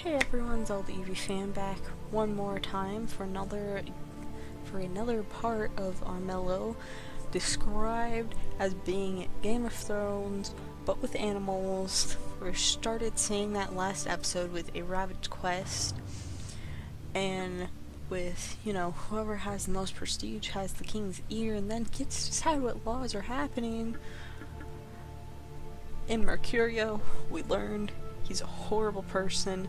Hey everyone, zeldaeeveefan back one more time for another part of Armello, described as being Game of Thrones, but with animals. We started seeing that last episode with a rabbit quest, and with, whoever has the most prestige has the king's ear, and then gets to decide what laws are happening. In Mercurio, we learned he's a horrible person.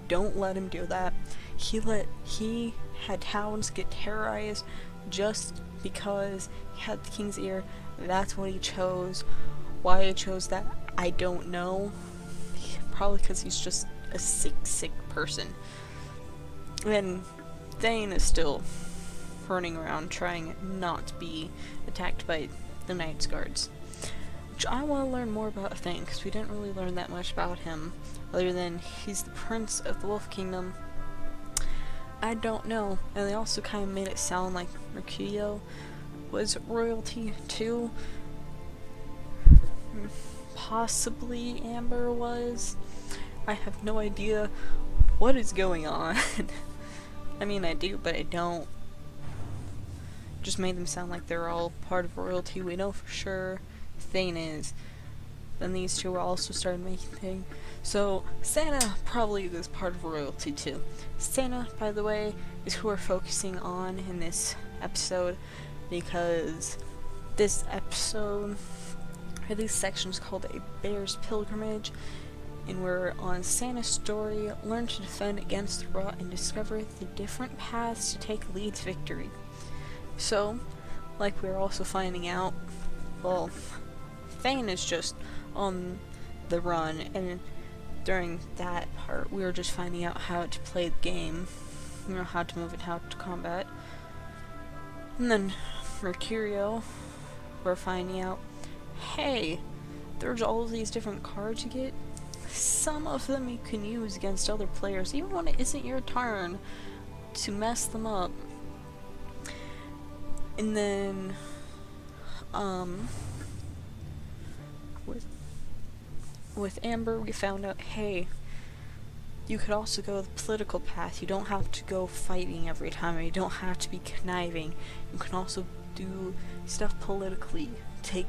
Don't let him do that. He had towns get terrorized just because he had the king's ear. That's what he chose. Why he chose that, I don't know. Probably because he's just a sick person. And Thane is still running around trying not to be attacked by the Knight's Guards. Which I want to learn more about Thane, because we didn't really learn that much about him, other than he's the prince of the Wolf Kingdom. I don't know, and they also kind of made it sound like Mercurio was royalty too. Possibly Amber was. I have no idea what is going on. I mean, I do, but I don't. Just made them sound like they're all part of royalty. We know for sure Thane is. Then these two will also start making things. So Santa probably is part of royalty too. Santa, by the way, is who we're focusing on in this episode, because this episode, or this section, is called A Bear's Pilgrimage, and we're on Santa's story, learn to defend against the rot, and discover the different paths to take Lee's victory. So, like we're also finding out, well, Thane is just on the run, and during that part we were just finding out how to play the game, how to move and how to combat. And then Mercurio, we're finding out, hey, there's all of these different cards you get. Some of them you can use against other players, even when it isn't your turn, to mess them up. And then, with Amber, we found out, hey, you could also go the political path. You don't have to go fighting every time, or you don't have to be conniving. You can also do stuff politically to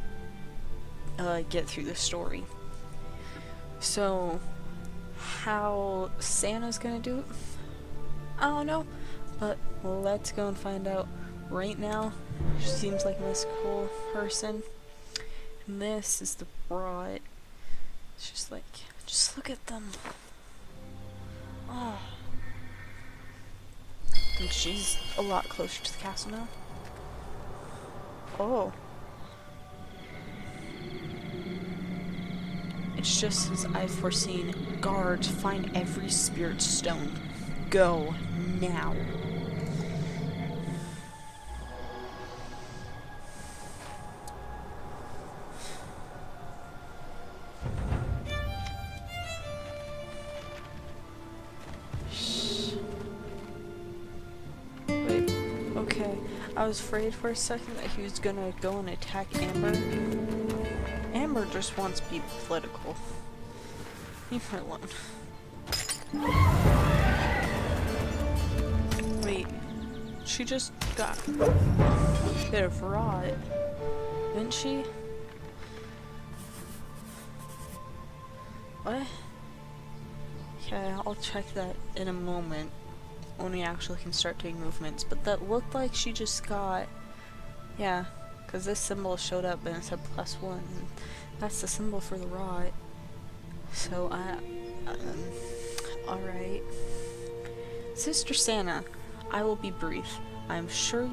get through the story. So, how Santa's gonna do it? I don't know, but let's go and find out right now. She seems like a mystical person. And this is the rot. It's just like, just look at them. Oh. And she's a lot closer to the castle now. Oh. It's just as I've foreseen. Guards, find every spirit stone. Go now. I was afraid for a second that he was gonna go and attack Amber. Amber just wants to be political. Leave her alone. Wait, she just got a bit of rot, didn't she? What? Yeah, I'll check that in a moment, when we actually can start doing movements, but that looked like she just got, yeah, because this symbol showed up and it said +1, and that's the symbol for the rot. So alright. Sister Santa, I will be brief. I am sure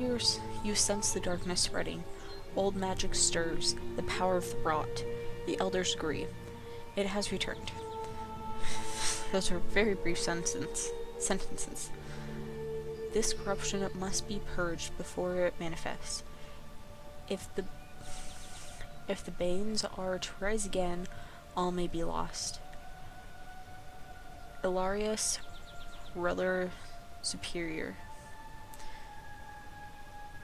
you sense the darkness spreading. Old magic stirs, the power of the rot. The elders agree. It has returned. Those are very brief sentences. This corruption must be purged before it manifests. If the Banes are to rise again, all may be lost. Ilarius, Ruler Superior.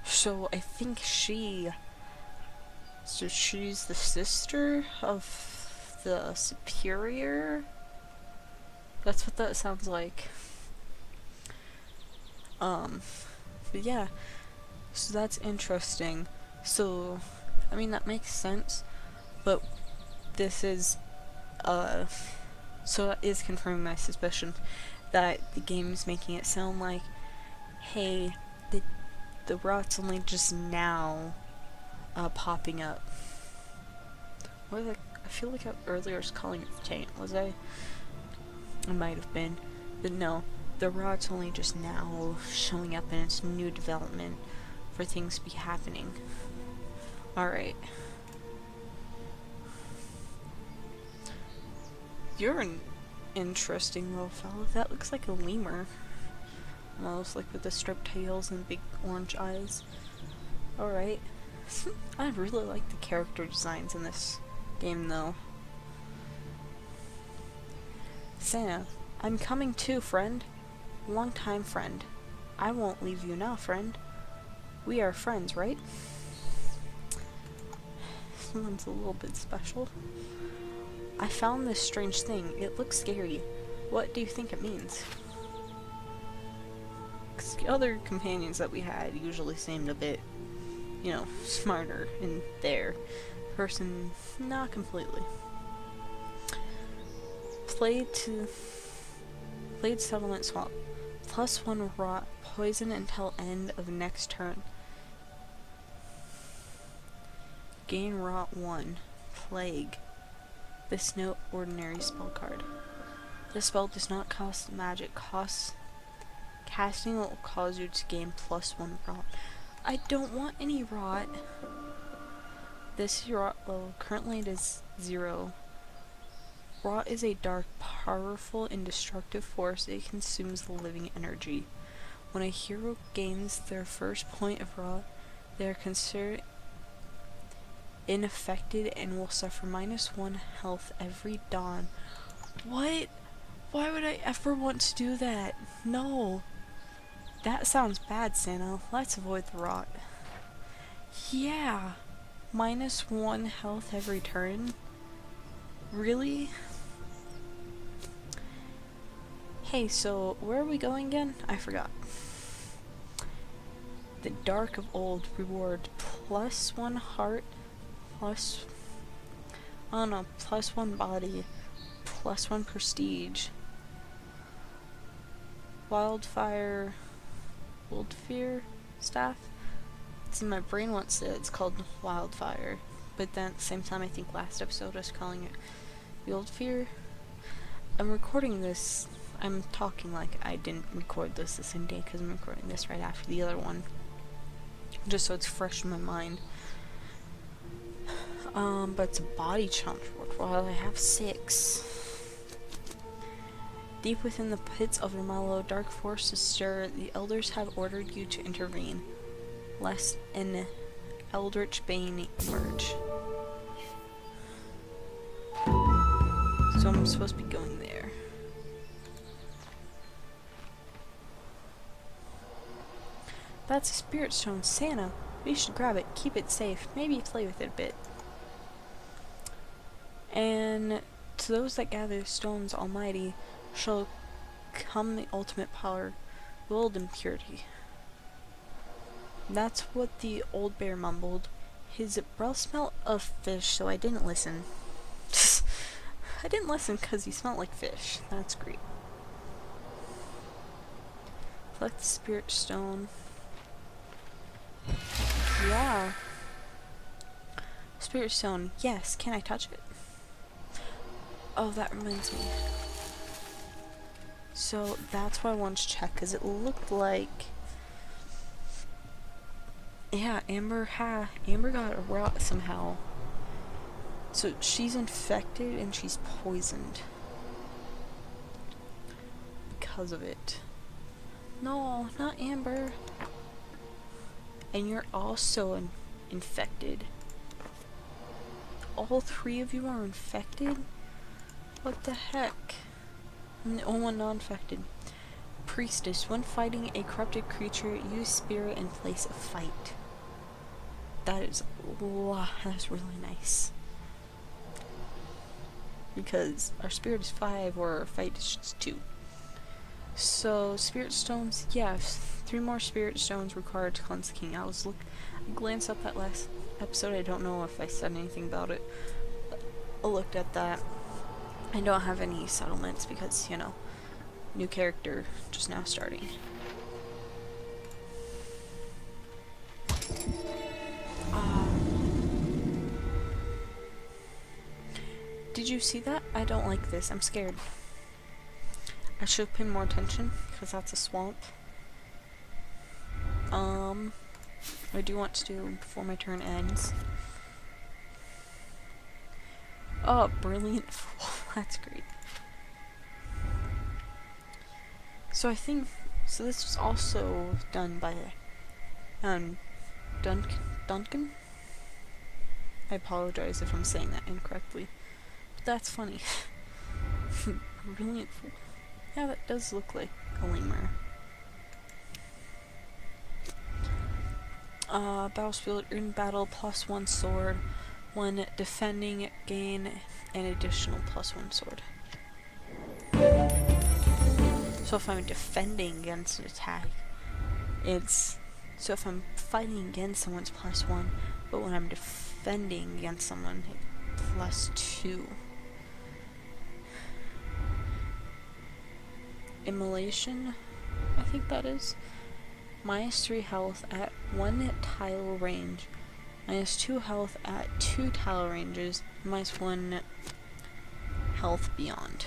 So I think she's the sister of the Superior? That's what that sounds like. But yeah, so that's interesting. So, I mean, that makes sense, but this is, so that is confirming my suspicion that the game is making it sound like, hey, the rot's only just now, popping up. What was I feel like I earlier was calling it the taint, was I? I might have been, but no, the rot's only just now showing up in its new development for things to be happening. Alright. You're an interesting little fellow. That looks like a lemur. Almost like with the striped tails and big orange eyes. Alright. I really like the character designs in this game though. Santa, I'm coming too, friend. Long-time friend. I won't leave you now, friend. We are friends, right? Someone's a little bit special. I found this strange thing. It looks scary. What do you think it means? 'Cause the other companions that we had usually seemed a bit, you know, smarter in their person. Not completely. Played Settlement Swamp. +1 rot. Poison until end of next turn. Gain rot 1. Plague. This no ordinary spell card. This spell does not cost magic. Casting will cause you to gain +1 rot. I don't want any rot. This is rot level. Currently it is 0. Rot is a dark, powerful, and destructive force. It consumes the living energy. When a hero gains their first point of rot, they are considered unaffected and will suffer -1 health every dawn. What? Why would I ever want to do that? No. That sounds bad, Santa. Let's avoid the rot. Yeah. -1 health every turn? Really? Hey, so where are we going again? I forgot. The Dark of Old reward +1 heart, +1 body, +1 prestige. Wildfire staff? See, my brain wants it. It's called Wildfire. But then at the same time, I think last episode I was calling it Wildfire. I'm recording this. I'm talking like I didn't record this the same day because I'm recording this right after the other one. Just so it's fresh in my mind. But it's a body challenge reward. Well, I have 6. Deep within the pits of Armello, dark forces stir. The elders have ordered you to intervene, lest an eldritch bane emerge. So I'm supposed to be going there. That's a spirit stone, Santa. We should grab it, keep it safe, maybe play with it a bit. And to those that gather stones, Almighty, shall come the ultimate power, world and purity. That's what the old bear mumbled. His breath smelled of fish, so I didn't listen. I didn't listen because he smelled like fish. That's great. Collect the spirit stone. Yeah. Spirit stone. Yes. Can I touch it? Oh, that reminds me. So that's why I wanted to check, because it looked like, yeah, Amber got a rot somehow. So she's infected and she's poisoned because of it. No, not Amber. And you're also infected. All 3 of you are infected? What the heck? Only one non-infected. Priestess. When fighting a corrupted creature, use spirit in place of fight. That is, wow, that's really nice. because our spirit is 5 or our fight is just 2. So spirit stones, yeah, 3 more spirit stones required to cleanse the king. I glanced up that last episode. I don't know if I said anything about it. I looked at that. I don't have any settlements because, you know, new character just now starting. Did you see that? I don't like this. I'm scared. I should pay more attention because that's a swamp. I do want to do before my turn ends. Oh, brilliant fool. That's great. So I think, so this was also done by, Duncan? I apologize if I'm saying that incorrectly. But that's funny. Brilliant fool. Yeah, that does look like a lemur. Battle spirit in battle, +1 sword. When defending, gain an additional +1 sword. So if I'm defending against an attack, so if I'm fighting against someone's +1, but when I'm defending against someone, +2. Immolation, I think that is. -3 health at 1 tile range. -2 health at 2 tile ranges. -1 health beyond.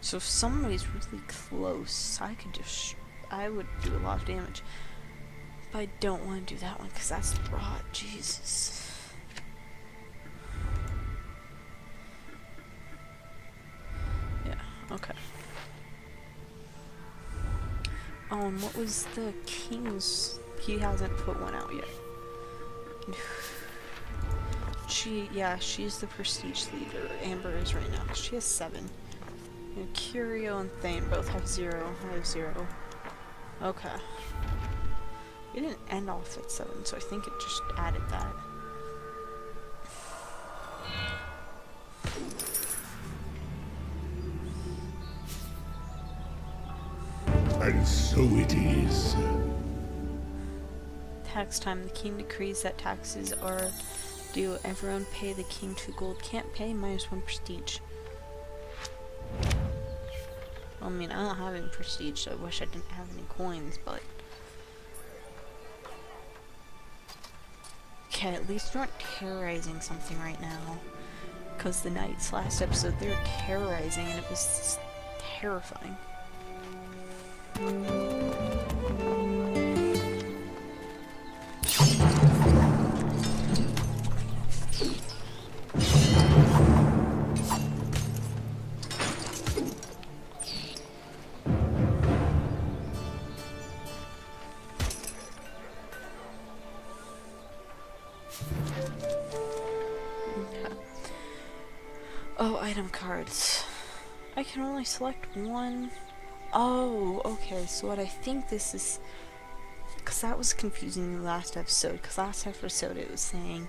So if somebody's really close, I would do a lot of damage. But I don't want to do that one because that's rot. Jesus. Yeah, okay. And what was the king's? He hasn't put one out yet. She's the prestige leader. Amber is right now. She has 7. And Curio and Thane both have 0. I have 0. Okay. We didn't end off at 7, so I think it just added that. And so it is. Tax time. The king decrees that taxes are due. Everyone pay the king 2 gold. Can't pay, -1 prestige. I mean, I don't have any prestige, so I wish I didn't have any coins, but... Okay, at least we aren't terrorizing something right now. Because the knights last episode, they were terrorizing, and it was terrifying. Oh, item cards. I can only select one. Oh, okay, so what I think this is... Because that was confusing in the last episode, because last episode it was saying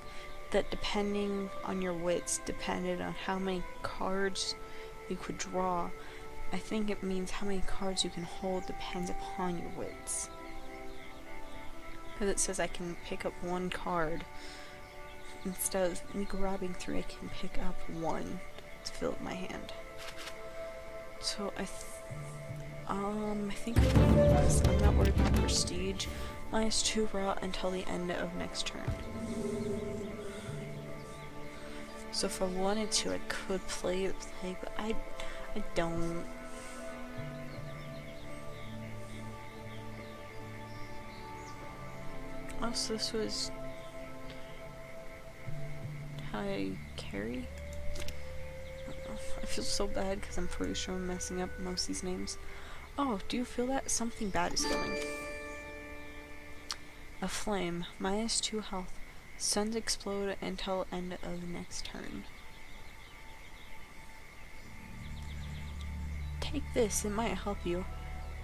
that depending on your wits, depended on how many cards you could draw. I think it means how many cards you can hold depends upon your wits. Because it says I can pick up 1 card. Instead of me grabbing 3, I can pick up 1 to fill up my hand. So I think I'm not worried about prestige. -2 raw until the end of next turn. So if I wanted to, I could play it, but I don't. Also, this was how I carry. I feel so bad because I'm pretty sure I'm messing up most of these names. Oh, do you feel that? Something bad is coming. A flame. -2 health. Suns explode until end of the next turn. Take this, it might help you.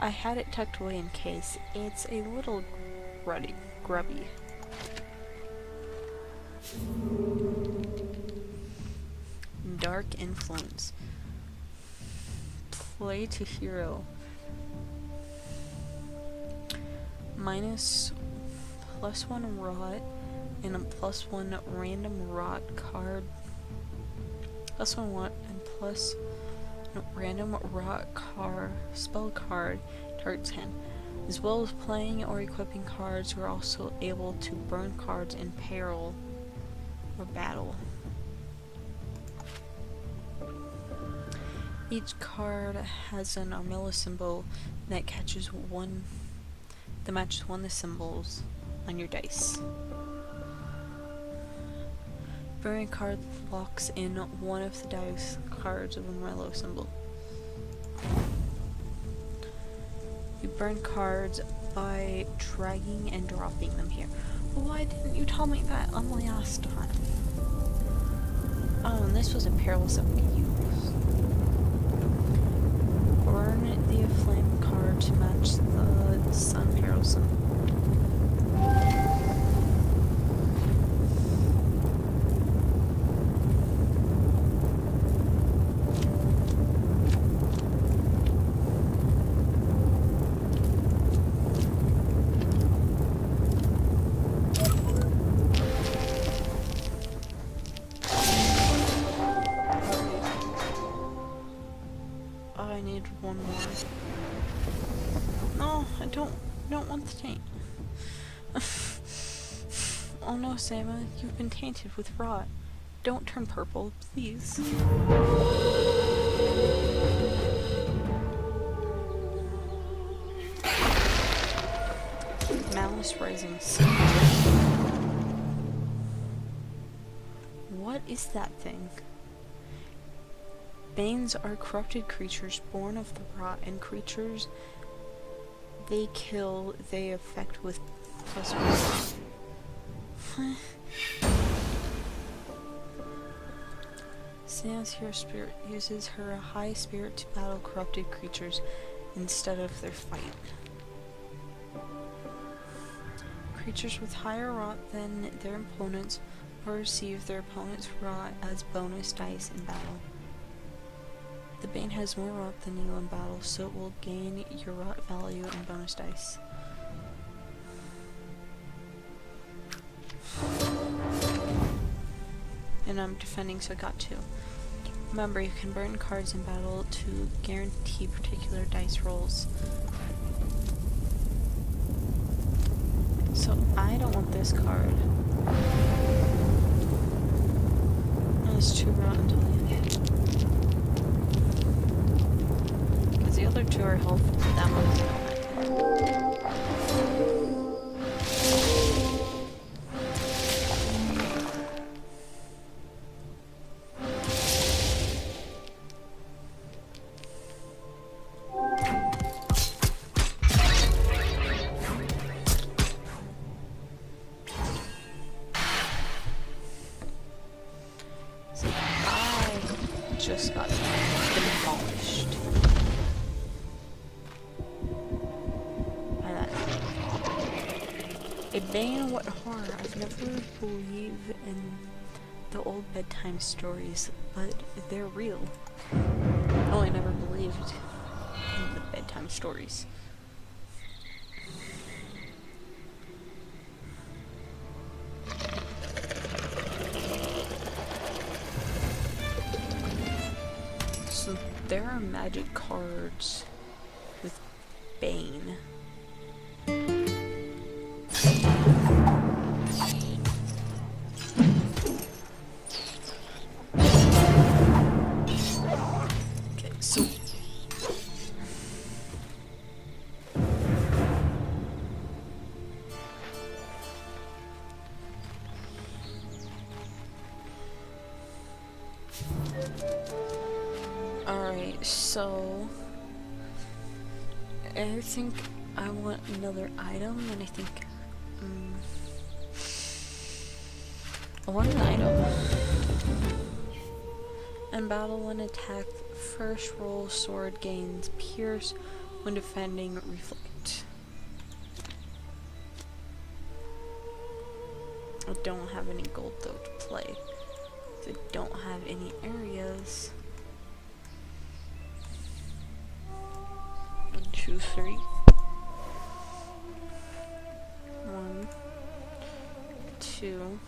I had it tucked away in case. It's a little grubby. Dark Influence. Play to hero. Minus +1 rot and a +1 random rot card. +1 rot and plus random rot card spell card target's hand. As well as playing or equipping cards, you are also able to burn cards in peril or battle. Each card has an Armello symbol that matches one of the symbols on your dice. Burning card locks in one of the dice cards of Armello symbol. You burn cards by dragging and dropping them here. Well, why didn't you tell me that on the last time? Oh, and this was a perilous of use. Burn the flame card to match the sun peril symbol. I need one more. No, I don't want the taint. Oh no, Sama, you've been tainted with rot. Don't turn purple, please. Malice Rising Sun. What is that thing? Banes are corrupted creatures born of the rot, and creatures they kill, they affect with +1. Sam's hero spirit uses her high spirit to battle corrupted creatures instead of their fight. Creatures with higher rot than their opponents will receive their opponent's rot as bonus dice in battle. The Bane has more rot than you in battle, so it will gain your rot value and bonus dice. And I'm defending, so I got 2. Remember, you can burn cards in battle to guarantee particular dice rolls. So I don't want this card. It's 2 rot until the end. The other 2 are helpful, but that one's not. So I just got demolished. A Bane, what horror. I've never believed in the old bedtime stories, but they're real. Oh, I never believed in the bedtime stories. So there are magic cards with Bane. Alright, so I think I want another item, and I think I want an item. In battle, when attacked, first roll sword gains pierce, when defending, reflect. I don't have any gold though to play. I don't have any areas. 1, 2, 3. 1, 2.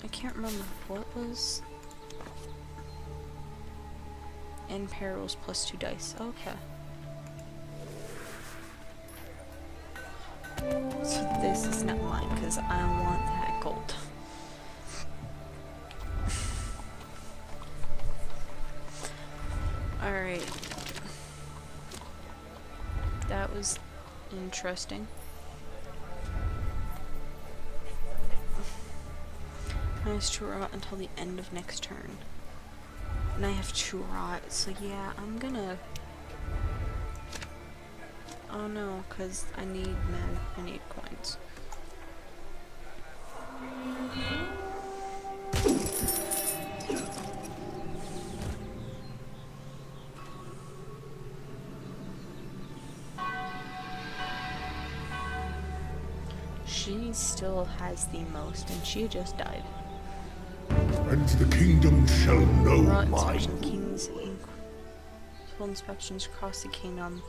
I can't remember what was. And perils plus 2 dice. Okay. So this is not mine because I want that gold. Alright. That was interesting. -2 rot until the end of next turn. And I have 2 rot, so yeah, I'm gonna... Oh no, because I need men. I need coins. She still has the most, and she just died. And the kingdom shall know Rot mine. inspection, kings, full inspections across the kingdom.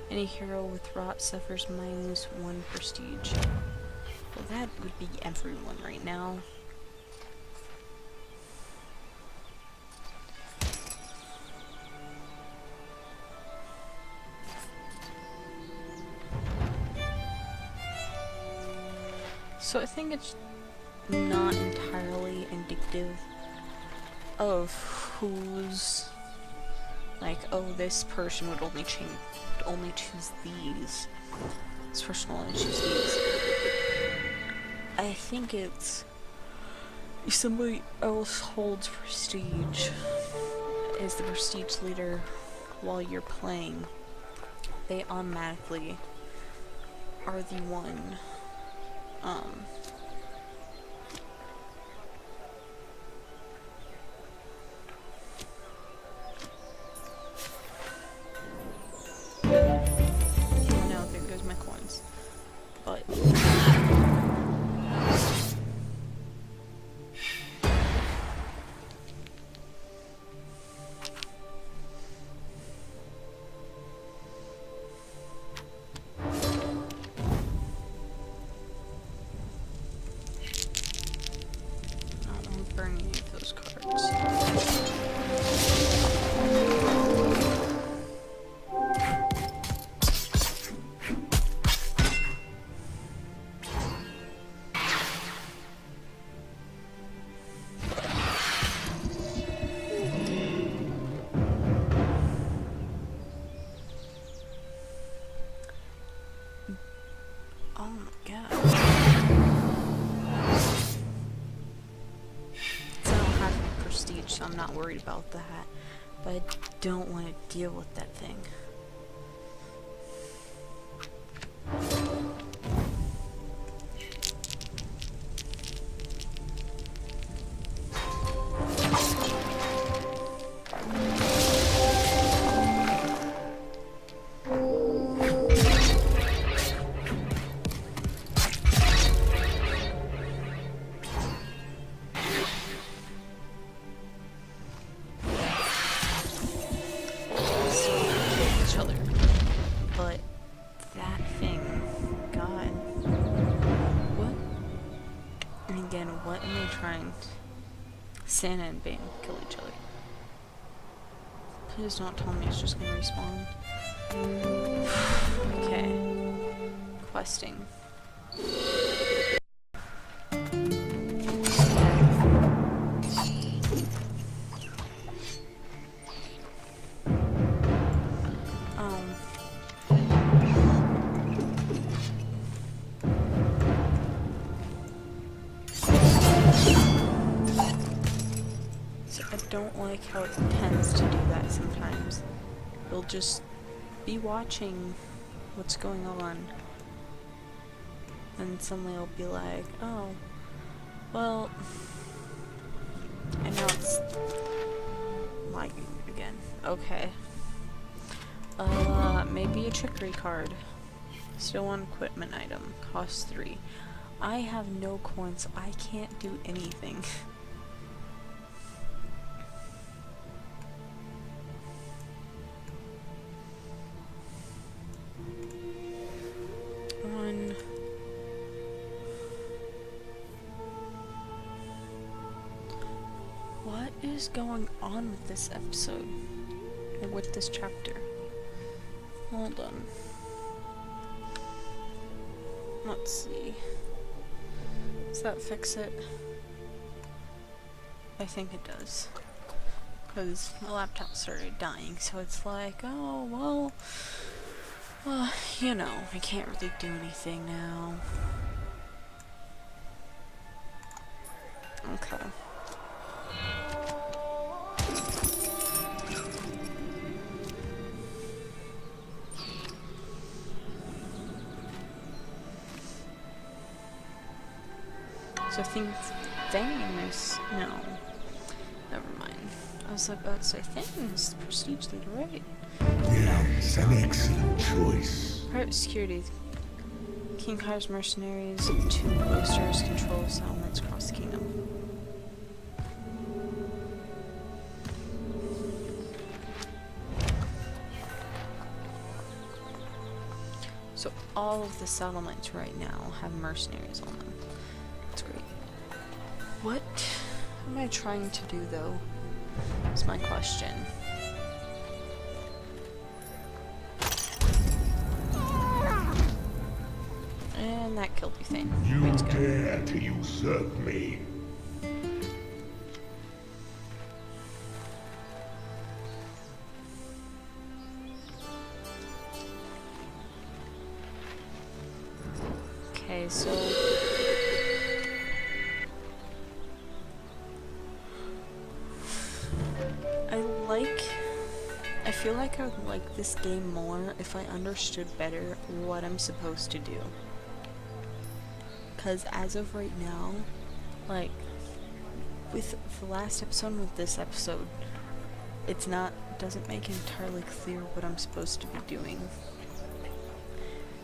Any hero with rot suffers -1 prestige. Well, that would be everyone right now. So I think it's not entirely indicative of who's like, oh, this person would only choose these. This person will only choose these. I think it's if somebody else holds prestige, is the prestige leader while you're playing, they automatically are the one no, there goes my coins. But burn any of those cards. Oh my god. So I'm not worried about that, but I don't want to deal with that thing. What am I trying? Santa and Bane kill each other. Please don't tell me it's just gonna respawn. Okay. Questing. I don't like how it tends to do that sometimes. You'll just be watching what's going on, and suddenly it'll be like, oh, well, I know it's lagging again. Okay. Maybe a trickery card. Still one equipment item. Costs 3. I have no coins, so I can't do anything. What is going on with this episode? Or with this chapter? Hold on. Let's see. Does that fix it? I think it does. Because my laptop started dying, so it's like, oh, well, you know, I can't really do anything now. Okay. So I think Thames, no, never mind. I was about to say Thames, prestige leader, right? Yes, an excellent choice. Private security. King hires mercenaries to boosters control settlements across the kingdom. So all of the settlements right now have mercenaries on them. That's great. What am I trying to do though? Is my question. And that killed you thing. You Way to go. dare to usurp me. Okay, so I feel like I would like this game more if I understood better what I'm supposed to do. Because as of right now, like, with the last episode and with this episode, doesn't make it entirely clear what I'm supposed to be doing.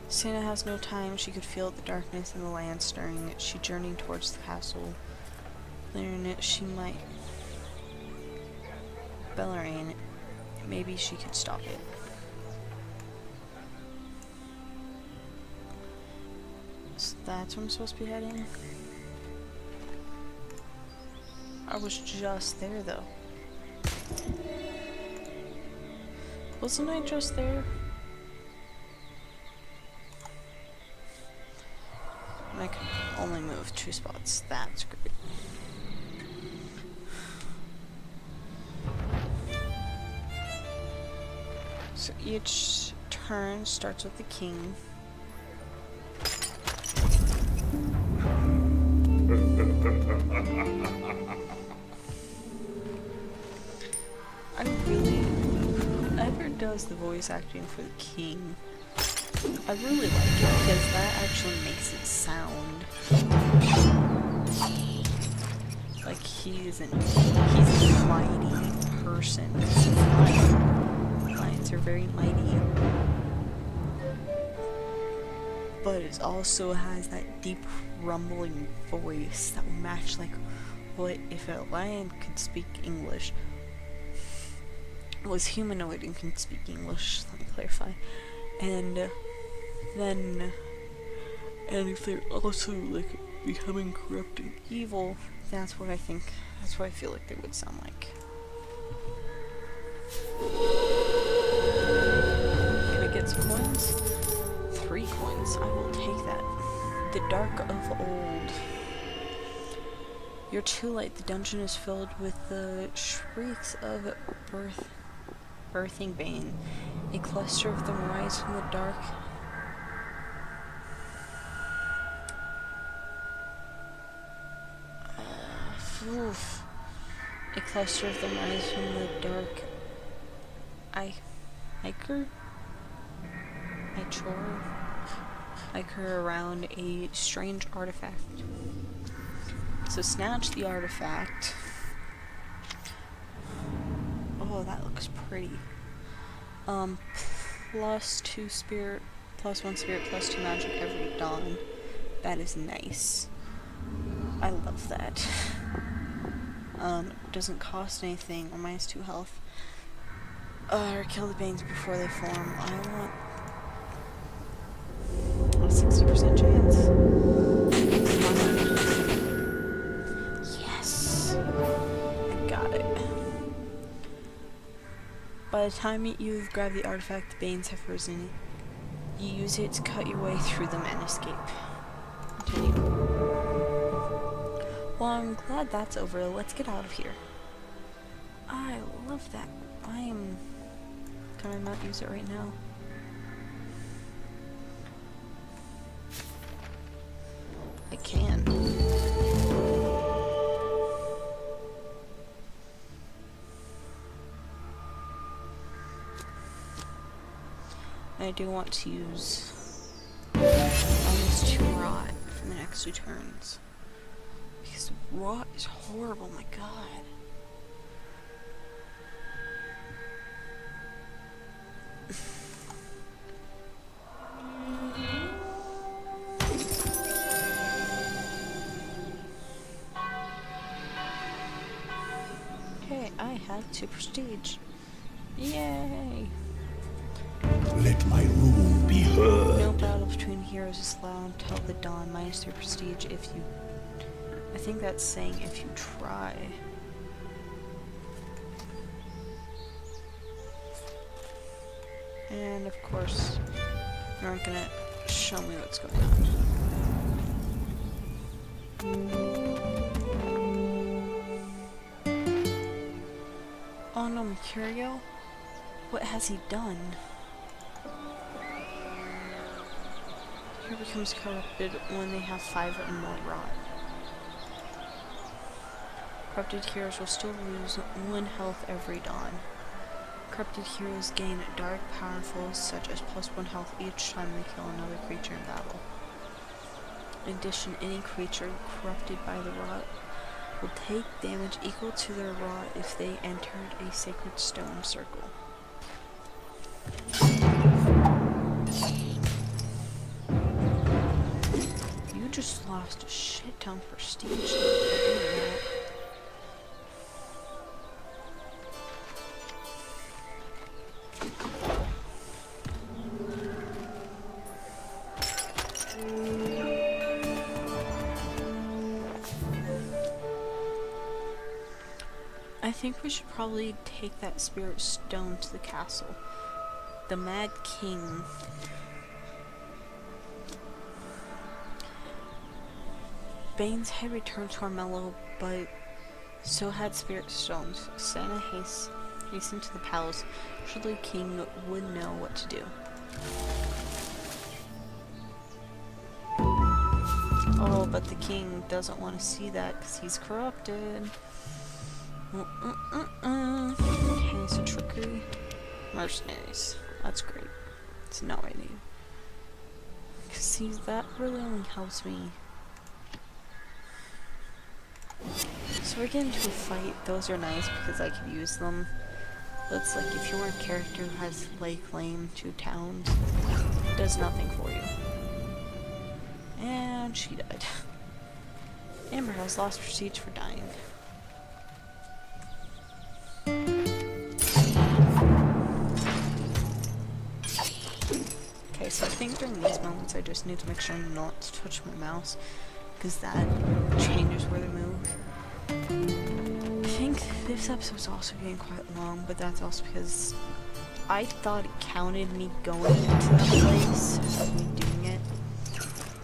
Santa has no time. She could feel the darkness in the land stirring. She journeyed towards the castle. Learn she might. Bellarine. Maybe she could stop it. So that's where I'm supposed to be heading. I was just there though. Wasn't I just there? I can only move 2 spots. That's great. So each turn starts with the king. I really, whoever does the voice acting for the king, I really like it because that actually makes it sound like he's a mighty person. Lions are very mighty, but it also has that deep rumbling voice that will match like what if a lion could speak English, was humanoid and can speak English, let me clarify, and if they're also like becoming corrupt and evil, that's what I feel like they would sound like. Can I get some coins? 3 coins, I will take that. The Dark of Old. You're too late, the dungeon is filled with the shrieks of birthing bane. A cluster of them rise from the dark. A cluster of them rise from the dark. Ichor around a strange artifact. So snatch the artifact. Oh, that looks pretty. +2 spirit, +1 spirit, +2 magic every dawn. That is nice. I love that. Doesn't cost anything, or -2 health. Or kill the Banes before they form. I want a 60% chance. Yes! I got it. By the time you've grabbed the artifact, the Banes have risen. You use it to cut your way through them and escape. Continue. Well, I'm glad that's over. Let's get out of here. I love that. I am... Can I not use it right now? I can. I do want to use almost 2 rot for the next 2 turns. Because rot is horrible, my god. Okay, I have 2 prestige. Yay! Let my rule be heard. No battle between heroes is allowed until the dawn. -3 prestige if you... I think that's saying if you try. And of course, you aren't gonna show me what's going on. Oh no, Mercurio? What has he done? Hero becomes corrupted when they have 5 or more rot. Corrupted heroes will still lose 1 health every dawn. Corrupted heroes gain dark powerfuls such as +1 health each time they kill another creature in battle. In addition, any creature corrupted by the rot will take damage equal to their rot if they entered a sacred stone circle. You just lost a shit ton of prestige. I think we should probably take that spirit stone to the castle. The Mad King. Bane's had returned to Armello, but so had spirit stones. Santa hastened to the palace. Surely the king would know what to do. Oh, but the king doesn't want to see that because he's corrupted. Okay, so trickery. Mercenaries. That's great. It's not what I need. Because see, that really only helps me. So we get into a fight. Those are nice because I could use them. But it's like if you're a character who has lay claim to towns, it does nothing for you. And she died. Amber has lost prestige for dying. Okay, so I think during these moments I just need to make sure not to touch my mouse, because that changes where they move. I think this episode's also getting quite long, but that's also because I thought it counted me going into that place as me doing it,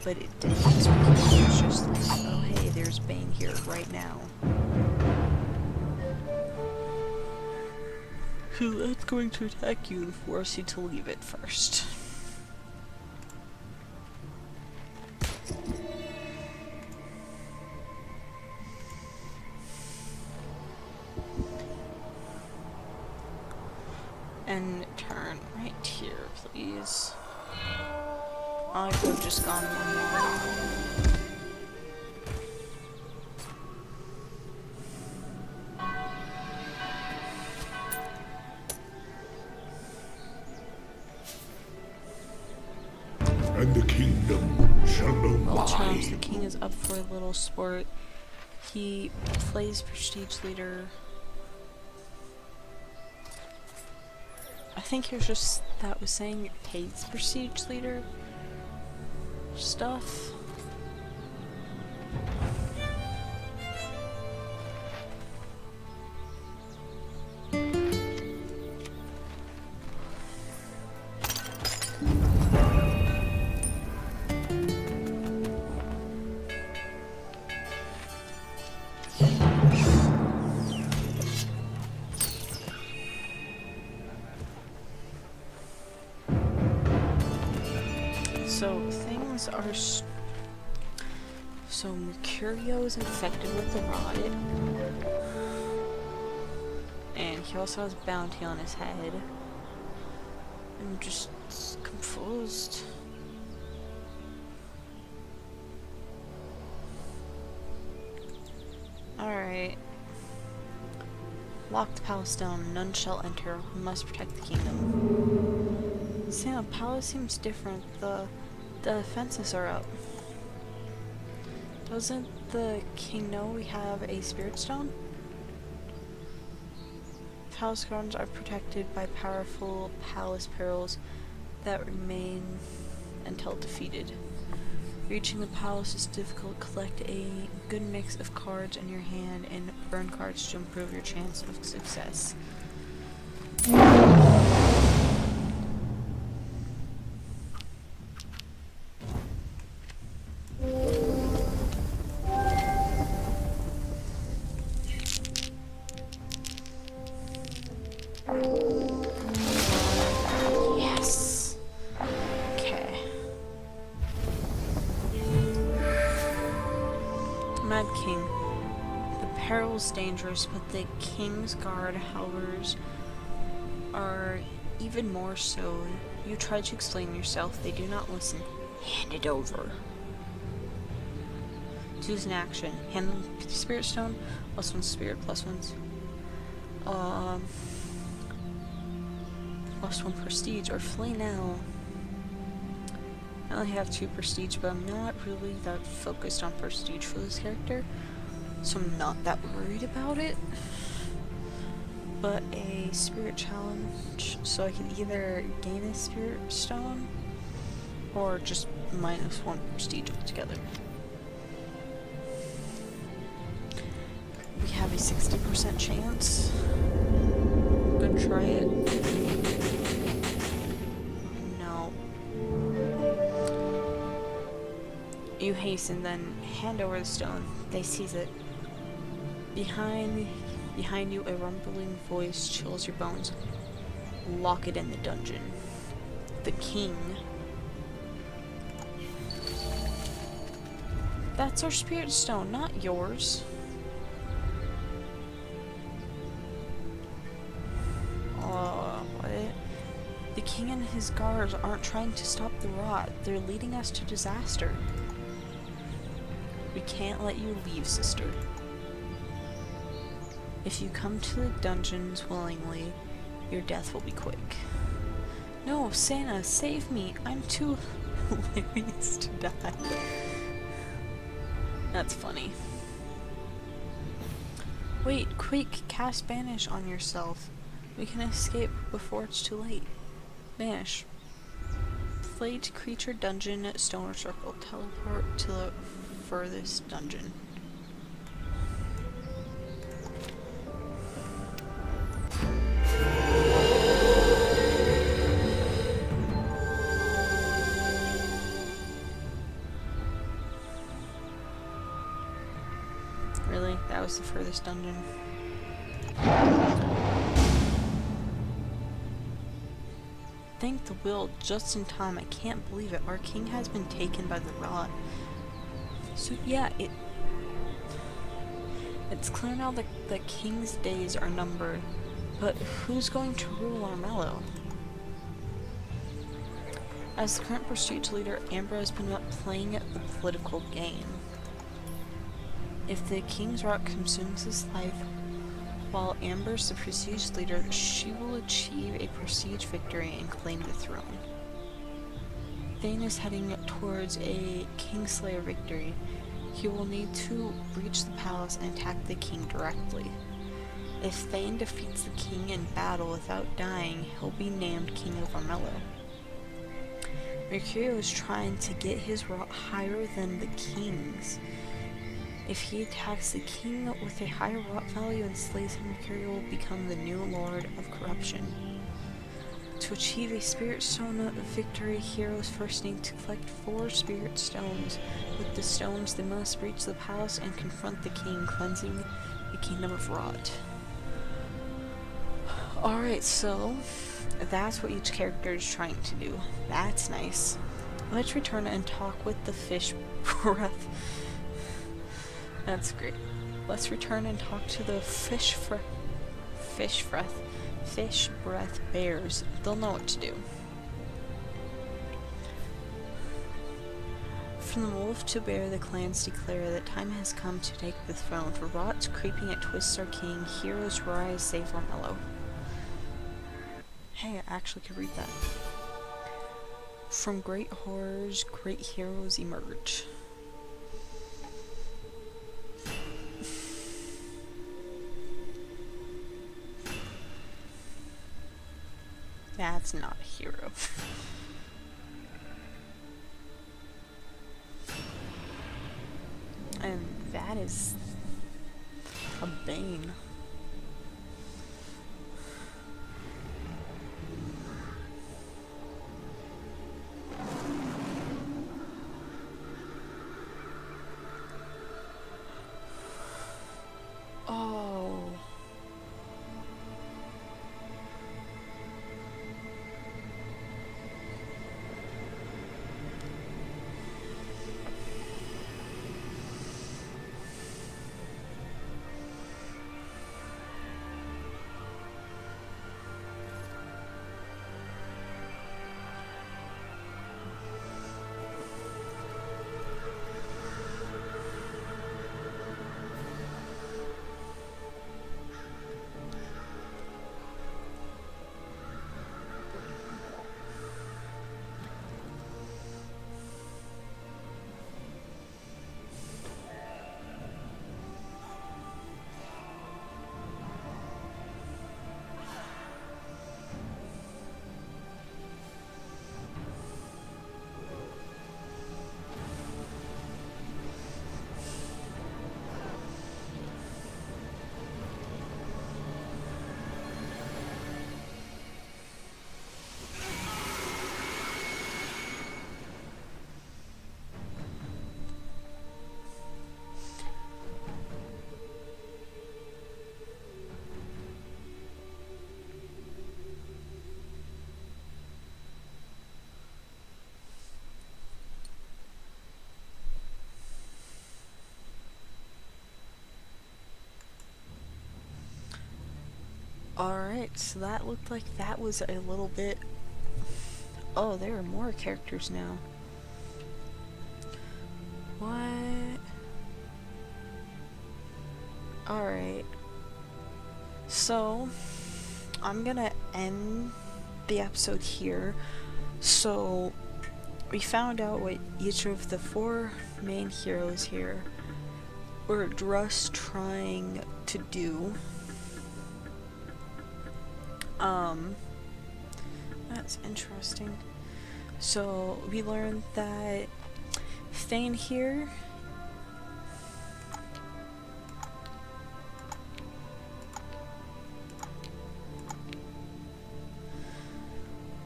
but it didn't. It's because it was just like, oh hey, there's Bane here right now. So that's going to attack you and force you to leave it first. And turn right here, please. I could have just gone one more. and the kingdom shall know Well, Charles, the mine. king is up for a little sport. He plays prestige leader. I think he was just that was saying it hates prestige leader stuff. So things are so Mercurio is infected with the rot, and he also has bounty on his head. I'm just confused. Alright. Lock the palace down. None shall enter. We must protect the kingdom. Sam, palace seems different. The fences are up. Doesn't the king know we have a spirit stone? Palace gardens are protected by powerful palace perils that remain until defeated. Reaching the palace is difficult. Collect a good mix of cards in your hand and burn cards to improve your chance of success. Yes. Okay. Mad King. The peril is dangerous, but the King's Guard helpers are even more so. You try to explain yourself, they do not listen. Hand it over. Choose an action. Hand them the Spirit Stone, +1 spirit, +1. +1 prestige, or flee now. I only have 2 prestige, but I'm not really that focused on prestige for this character, so I'm not that worried about it. But a spirit challenge, so I can either gain a spirit stone or just -1 prestige altogether. We have a 60% chance. I'm gonna try it. No. You hasten, then hand over the stone. They seize it. Behind you, a rumbling voice chills your bones. Lock it in the dungeon. The king. That's our spirit stone, not yours. What? The king and his guards aren't trying to stop the rot. They're leading us to disaster. We can't let you leave, sister. If you come to the dungeons willingly, your death will be quick. No, Santa, save me! I'm too hilarious to die. That's funny. Wait, quick, cast Banish on yourself. We can escape before it's too late. Banish. Plate creature dungeon, stone or circle. Teleport to the furthest dungeon. Really? That was the furthest dungeon. Thank the will, just in time. I can't believe it. Our king has been taken by the rot. So yeah, it's clear now that the king's days are numbered. But who's going to rule Armello? As the current prestige leader, Amber has been playing the political game. If the king's rot consumes his life, while Amber's the prestige leader, she will achieve a prestige victory and claim the throne. Thane is heading towards a Kingslayer victory. He will need to reach the palace and attack the king directly. If Thane defeats the king in battle without dying, he'll be named King of Armello. Mercurio is trying to get his rot higher than the king's. If he attacks the king with a higher rot value and slays him, Mercurio will become the new Lord of Corruption. To achieve a Spirit Stone victory, heroes first need to collect 4 Spirit Stones. With the stones, they must reach the palace and confront the king, cleansing the kingdom of rot. Alright, so that's what each character is trying to do. That's nice. Let's return and talk with the fish breath. That's great. Let's return and talk to the fish breath bears. They'll know what to do. From the wolf to bear, the clans declare that time has come to take the throne. For rot's creeping it twists our king, heroes rise, save Armello. Hey, I actually could read that. From great horrors, great heroes emerge. That's not a hero. And that is a bane. Oh. Alright, so that looked like that was a little bit... Oh, there are more characters now. What? Alright. So, I'm gonna end the episode here. So, we found out what each of the 4 main heroes here were just trying to do. That's interesting. So we learned that Thane here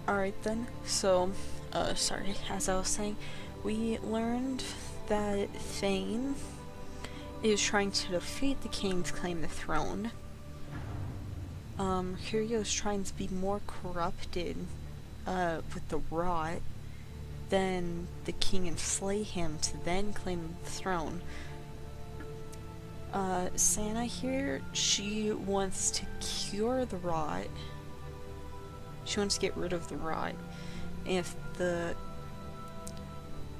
alright then, so sorry, as I was saying, we learned that Thane is trying to defeat the king to claim the throne. Mercurio is trying to be more corrupted with the rot than the king and slay him to then claim the throne. Santa here, she wants to cure the rot. She wants to get rid of the rot. If the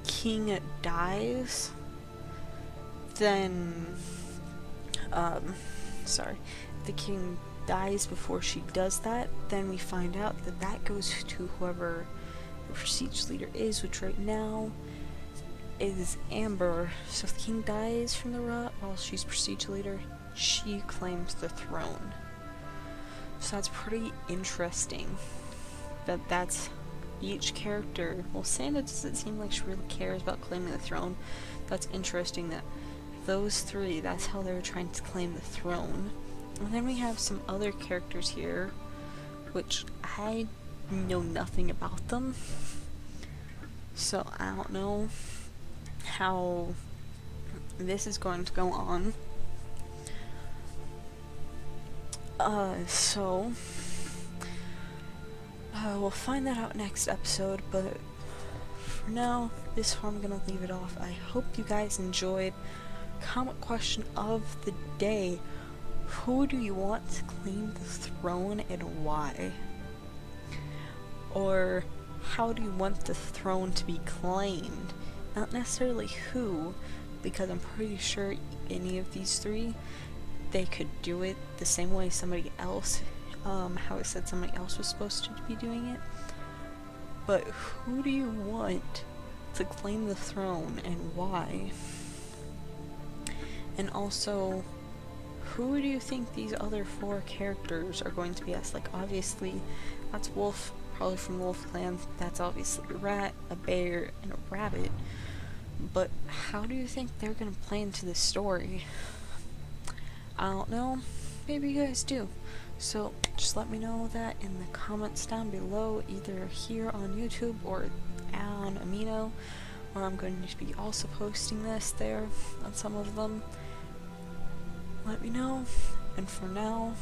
king dies, then sorry, the king dies before she does that, then we find out that that goes to whoever the prestige leader is, which right now is Amber. So if the king dies from the rot while she's prestige leader, she claims the throne. So that's pretty interesting. That's each character. Well, Santa doesn't seem like she really cares about claiming the throne. That's interesting that those three, that's how they're trying to claim the throne. And then we have some other characters here, which I know nothing about them. So I don't know how this is going to go on. We'll find that out next episode, but for now, this is where I'm gonna leave it off. I hope you guys enjoyed. Comment question of the day: who do you want to claim the throne and why? Or how do you want the throne to be claimed? Not necessarily who, because I'm pretty sure any of these three, they could do it the same way somebody else, how it said somebody else was supposed to be doing it. But who do you want to claim the throne and why? And also, who do you think these other 4 characters are going to be as? Like, obviously, that's Wolf, probably from Wolf Clan. That's obviously a rat, a bear, and a rabbit. But how do you think they're going to play into this story? I don't know. Maybe you guys do. So just let me know that in the comments down below, either here on YouTube or on Amino, where I'm going to be also posting this there on some of them. Let me know. And for now,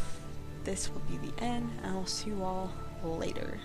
this will be the end, and I'll see you all later.